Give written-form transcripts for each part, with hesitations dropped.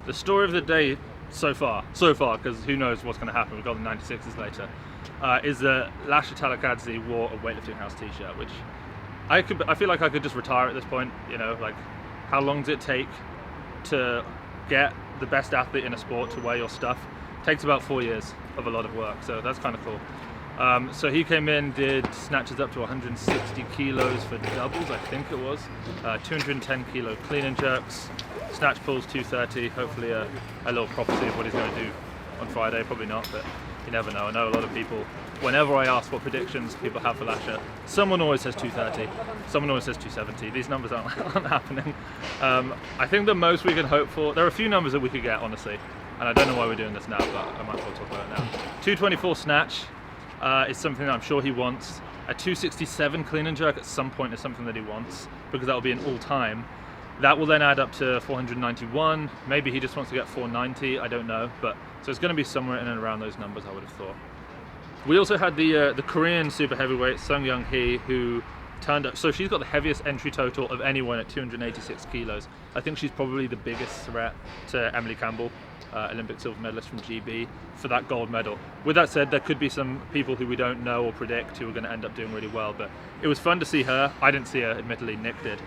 The story of the day so far, because who knows what's going to happen, we've got the 96s later, is that Lasha Talakadze wore a Weightlifting House t-shirt, which I feel like I could just retire at this point, you know, like how long does it take to get the best athlete in a sport to wear your stuff? It takes about 4 years of a lot of work, so that's kind of cool. So he came in, did snatches up to 160 kilos for doubles, I think it was, 210 kilo clean and jerks, snatch pulls 230, hopefully a little prophecy of what he's going to do on Friday, probably not, but you never know. I know a lot of people, whenever I ask what predictions people have for Lasha, someone always says 230, someone always says 270, these numbers aren't happening. I think the most we can hope for, there are a few numbers that we could get, honestly, and I don't know why we're doing this now, but I might as well talk about it now. 224 snatch is something that I'm sure he wants. A 267 clean and jerk at some point is something that he wants, because that will be an all-time. That will then add up to 491. Maybe he just wants to get 490. I don't know, but so it's going to be somewhere in and around those numbers, I would have thought. We also had the Korean super heavyweight Sung Young Hee, who turned up. So she's got the heaviest entry total of anyone at 286 kilos. I think she's probably the biggest threat to Emily Campbell, Olympic silver medalist from GB, for that gold medal. With that said, there could be some people who we don't know or predict who are going to end up doing really well, but it was fun to see her. I didn't see her, admittedly, Nick did.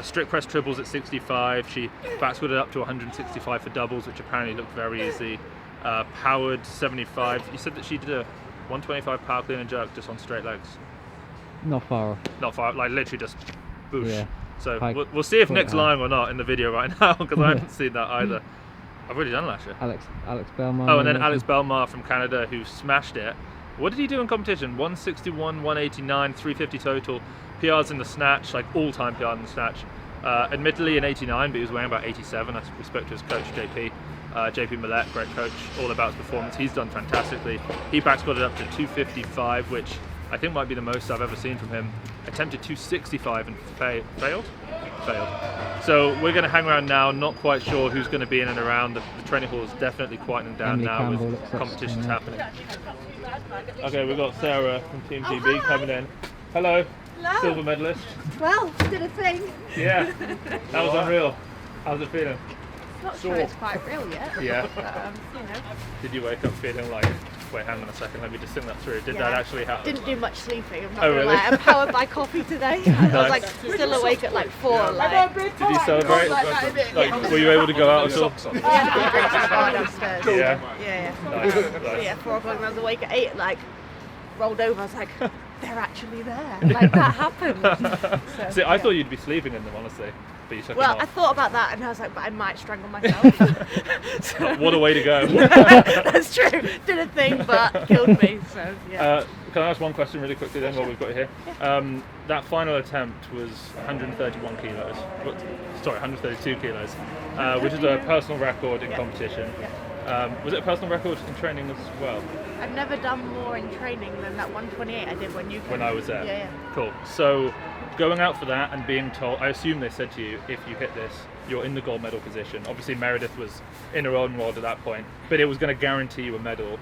Strict press triples at 65, she back squatted up to 165 for doubles, which apparently looked very easy. Powered 75, you said that she did a 125 power clean and jerk just on straight legs. Not far. Not far, like literally just boosh. Yeah. So we'll see if Nick's lying or not in the video right now, because I haven't seen that either. I've already done Lasha. Alex Belmar. Oh, and then Alex Belmar from Canada, who smashed it. What did he do in competition? 161, 189, 350 total. PRs in the snatch, like all-time PR in the snatch. Admittedly in 89, but he was weighing about 87. We spoke to his coach, JP. JP Millett, great coach, all about his performance. He's done fantastically. He back squatted up to 255, which I think might be the most I've ever seen from him. Attempted 265 and failed. So we're going to hang around now, not quite sure who's going to be in and around. The training hall is definitely quieting down Emily now Campbell with competitions happening. Okay, we've got Sarah from Team GB coming in. Hello. Hello. Silver medalist. Well, did a thing. Yeah, that was unreal. How's it feeling? Not sure it's quite real yet. Yeah. But, you know. Did you wake up feeling like, wait, hang on a second, let me just think that through. Did that actually happen? Didn't do much sleeping. I'm not Oh, gonna really? lie. I'm powered by coffee today. I was like still awake at like 4. Like, Did you celebrate? Like, were you able to go out at all? yeah, drinks as well downstairs. Yeah. Yeah. Nice, nice. Yeah, 4 o'clock when I was awake at 8, like rolled over. I was like, they're actually there. Like that happened. So, See, I thought you'd be sleeping in them, honestly, but you took well, them I off. thought about that and I was like, but I might strangle myself. So, What a way to go. that's true. Did a thing, but killed me. So yeah. Can I ask one question really quickly then while we've got you here? Yeah. That final attempt was 131 kilos. Sorry, 132 kilos, which is a personal record in competition. Yeah. Was it a personal record in training as well? I've never done more in training than that 128 I did when you came. When I was there? Yeah. Cool. So going out for that and being told, I assume they said to you, if you hit this, you're in the gold medal position. Obviously Meredith was in her own world at that point, but it was going to guarantee you a medal.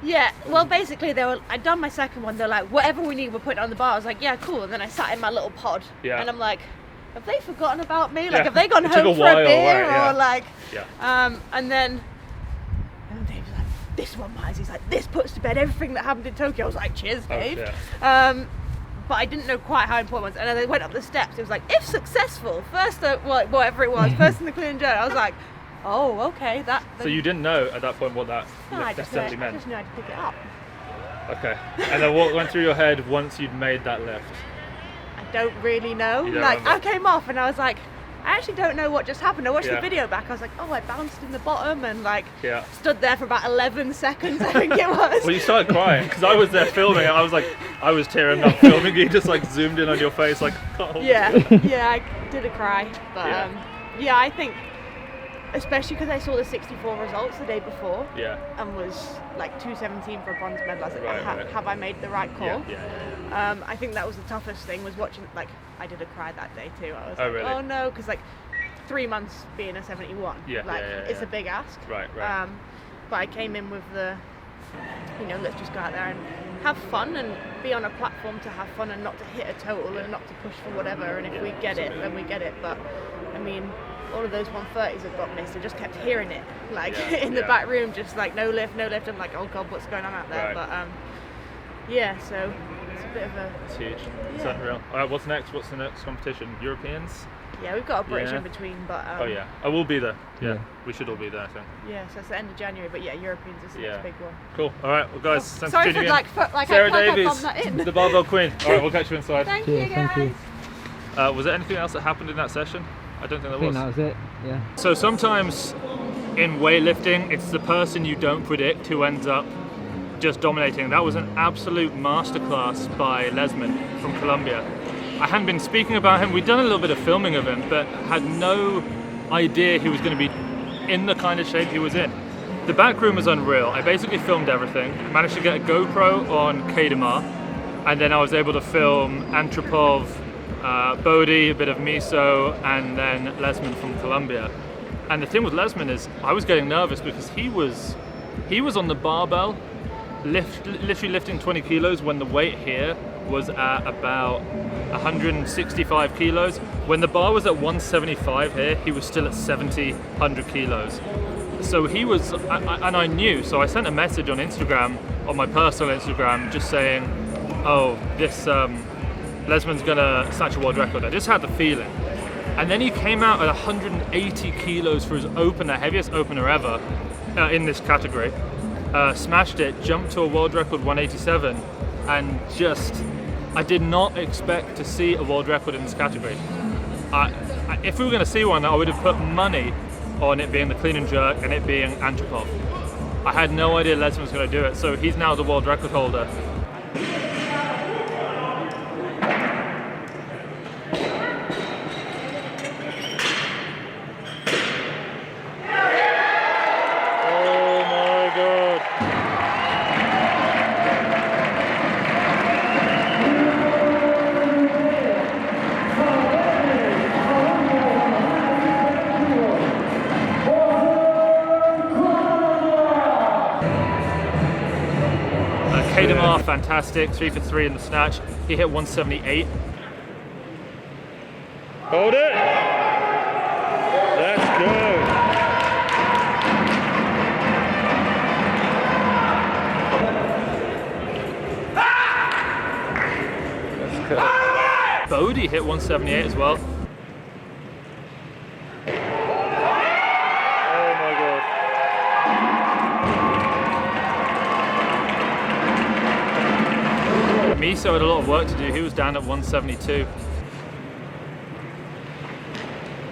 Yeah, well basically I'd done my second one, they're like, whatever we need, we'll put it on the bar. I was like, yeah, cool. And then I sat in my little pod and I'm like, have they forgotten about me? Like, have they gone home for a beer? Or like, and then Dave was like, this one matters. He's like, this puts to bed everything that happened in Tokyo. I was like, cheers, Dave. But I didn't know quite how important it was. And then I went up the steps. It was like, if successful, first, whatever it was, first in the clean and jerk. I was like, oh, okay. So you didn't know at that point what that necessarily meant? I just knew I had to pick it up. Okay. And then what went through your head once you'd made that lift? I don't really know. You don't like, remember? I came off and I was like, I actually don't know what just happened. I watched Yeah. the video back. I was like, oh, I bounced in the bottom and like stood there for about 11 seconds, I think it was. Well, you started crying because I was there filming it. I was tearing up filming you, just like zoomed in on your face, like, oh. Yeah, I did a cry. But I think, especially because I saw the 64 results the day before and was like 217 for a bronze medal. I was like, have I made the right call? Yeah. I think that was the toughest thing, was watching, like, I did a cry that day too. I was really? oh no, because like 3 months being a 71, it's a big ask. Right. But I came in with the, let's just go out there and have fun and be on a platform to have fun and not to hit a total and not to push for whatever. And if we get it, then we get it. But I mean, all of those 130s have got missed. I just kept hearing it, like in the yeah. back room, just like no lift, no lift. I'm like, oh god, what's going on out there? Right. But yeah, so it's a bit of a. It's huge. It's Yeah. unreal. All right, what's next? What's the next competition? Europeans? Yeah, we've got a British Yeah. in between, but Oh yeah, I will be there. Yeah, Yeah. we should all be there, I think. yeah, so it's the end of January. But yeah, Europeans is the Yeah. next big one. Cool. All right, well guys, thanks Sorry for tuning for in. like Sarah I Davies, bombed that in. the barbell queen. All right, we'll catch you inside. Thank Cheers, you thank guys. you. Was there anything else that happened in that session? I don't think I there think was. that was it. Yeah. So sometimes in weightlifting, it's the person you don't predict who ends up just dominating. That was an absolute masterclass by Lesman from Colombia. I hadn't been speaking about him. We'd done a little bit of filming of him, but had no idea he was going to be in the kind of shape he was in. The back room was unreal. I basically filmed everything. Managed to get a GoPro on Kadamar, and then I was able to film Antropov, Bodhi, a bit of Miso, and then Lesman from Colombia. And the thing with Lesman is I was getting nervous because he was on the barbell, literally lifting 20 kilos when the weight here was at about 165 kilos. When the bar was at 175 here, he was still at 70, 100 kilos. So he was, and I knew, so I sent a message on Instagram, on my personal Instagram, just saying, oh, this Lesman's gonna snatch a world record. I just had the feeling. And then he came out at 180 kilos for his opener, heaviest opener ever in this category. Smashed it, jumped to a world record 187, and just, I did not expect to see a world record in this category. If we were going to see one, I would have put money on it being the clean and jerk and it being Antropov. I had no idea Lesman was going to do it, so he's now the world record holder. Oh my god. Kadamar, fantastic, 3 for 3 in the snatch. He hit 178. Hold it! Let's go! Let's go. Bodhi hit 178 as well. Oh my god. Miso had a lot of work to do. He was down at 172.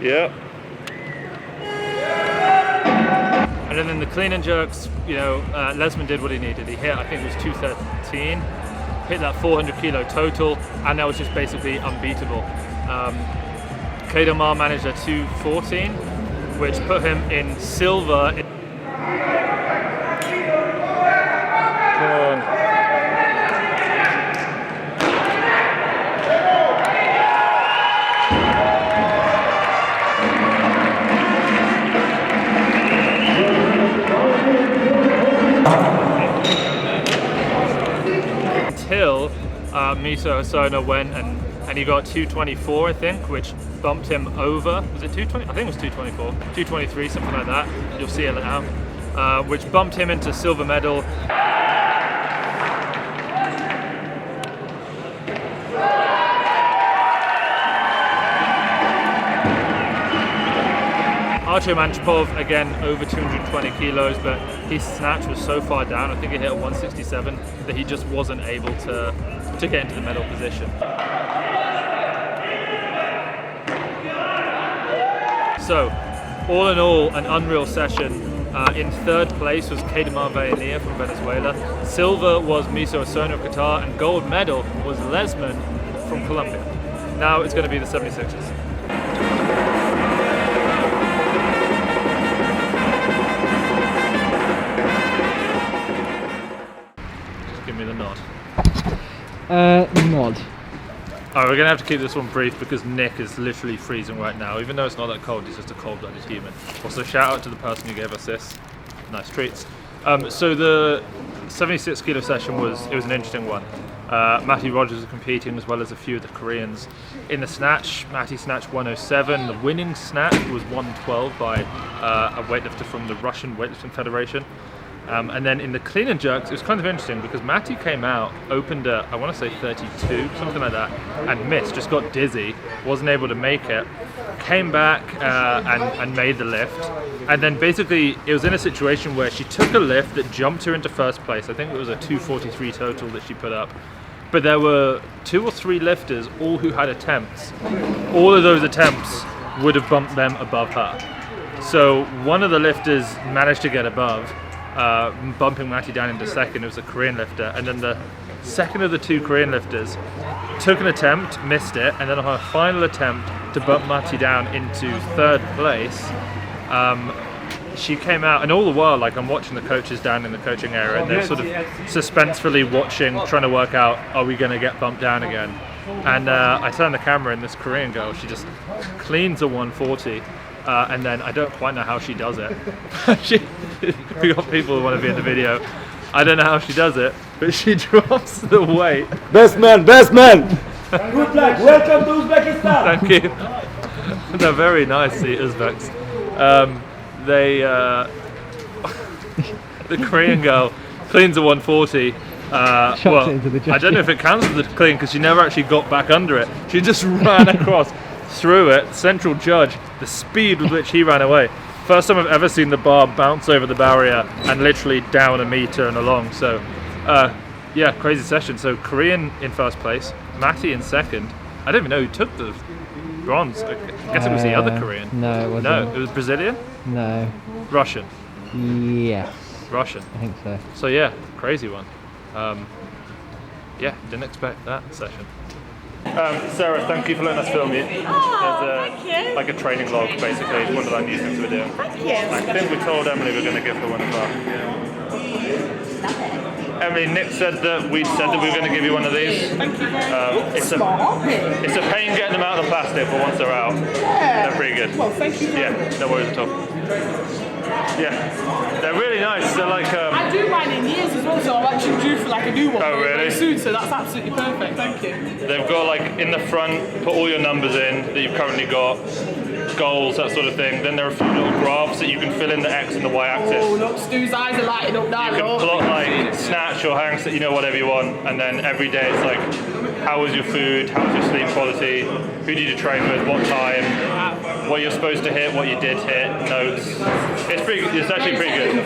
Yep. And then in the clean and jerks, you know, Lesman did what he needed. He hit, I think it was 213, hit that 400 kilo total, and that was just basically unbeatable. Kadamar managed a 214, which put him in silver. Come on. Until Miso Hosono went and he got 224, I think, which bumped him over. Was it 220? I think it was 224, 223, something like that. You'll see it now. Which bumped him into silver medal. Artem Antropov, again, over 220 kilos, but his snatch was so far down, I think he hit a 167, that he just wasn't able to get into the medal position. So, all in all, an unreal session. In third place was Kadamar Vainilla from Venezuela. Silver was Miso Hosono of Qatar, and gold medal was Lesman from Colombia. Now it's going to be the 76ers. Give me the nod. Nod. Alright, we're going to have to keep this one brief because Nick is literally freezing right now. Even though it's not that cold, he's just a cold-blooded human. Also, shout out to the person who gave us this. Nice treats. So the 76 kilo session was an interesting one. Matty Rogers was competing as well as a few of the Koreans. In the snatch, Matty snatched 107. The winning snatch was 112 by a weightlifter from the Russian Weightlifting Federation. And then in the clean and jerks, it was kind of interesting because Matty came out, opened at, I want to say 32, something like that, and missed, just got dizzy, wasn't able to make it, came back and made the lift. And then basically it was in a situation where she took a lift that jumped her into first place. I think it was a 243 total that she put up. But there were 2 or 3 lifters, all who had attempts. All of those attempts would have bumped them above her. So one of the lifters managed to get above, bumping Matty down into second. It was a Korean lifter, and then the second of the 2 Korean lifters took an attempt, missed it, and then on her final attempt to bump Matty down into third place, she came out, and all the while, like, I'm watching the coaches down in the coaching area, and they're sort of suspensefully watching, trying to work out, are we going to get bumped down again? And I turn the camera, and this Korean girl, she just cleans a 140. And then I don't quite know how she does it. We got people who want to be in the video. I don't know how she does it, but she drops the weight. Best man, best man! Good luck, welcome to Uzbekistan! Thank you. They're very nice, the Uzbeks. The Korean girl cleans a 140. Well, I don't know if it counts as a clean because she never actually got back under it. She just ran across. Through it, central judge, the speed with which he ran away. First time I've ever seen the bar bounce over the barrier and literally down a meter and along. So, yeah, crazy session. So Korean in first place, Matty in second. I don't even know who took the bronze. I guess it was the other Korean. No, it wasn't. No, it was Brazilian? No. Russian? Yes. Russian. I think so. So yeah, crazy one. Yeah, didn't expect that session. Sarah, thank you for letting us film you. Thank you. Like a training log, basically, one of the new things we're doing. Thank you. I think we told Emily we're going to give her one of our. Emily, Nick said that we were going to give you one of these. Thank you very much. It's a pain getting them out of the plastic, but once they're out, they're pretty good. Well, thank you very much. Yeah, no worries at all. Yeah, they're really nice. They're like. I do mine in years as well, so I'm actually due for like a new one really? very soon. So that's absolutely perfect. Thank you. They've got like in the front, put all your numbers in that you've currently got, goals, that sort of thing. Then there are a few little graphs that you can fill in the X and the Y axis. Oh look, Stu's eyes are lighting up now. You can plot like snatch or hang, you know, whatever you want, and then every day it's like, how was your food, how was your sleep quality, who did you train with, what time, what you're supposed to hit, what you did hit, notes. It's actually pretty good.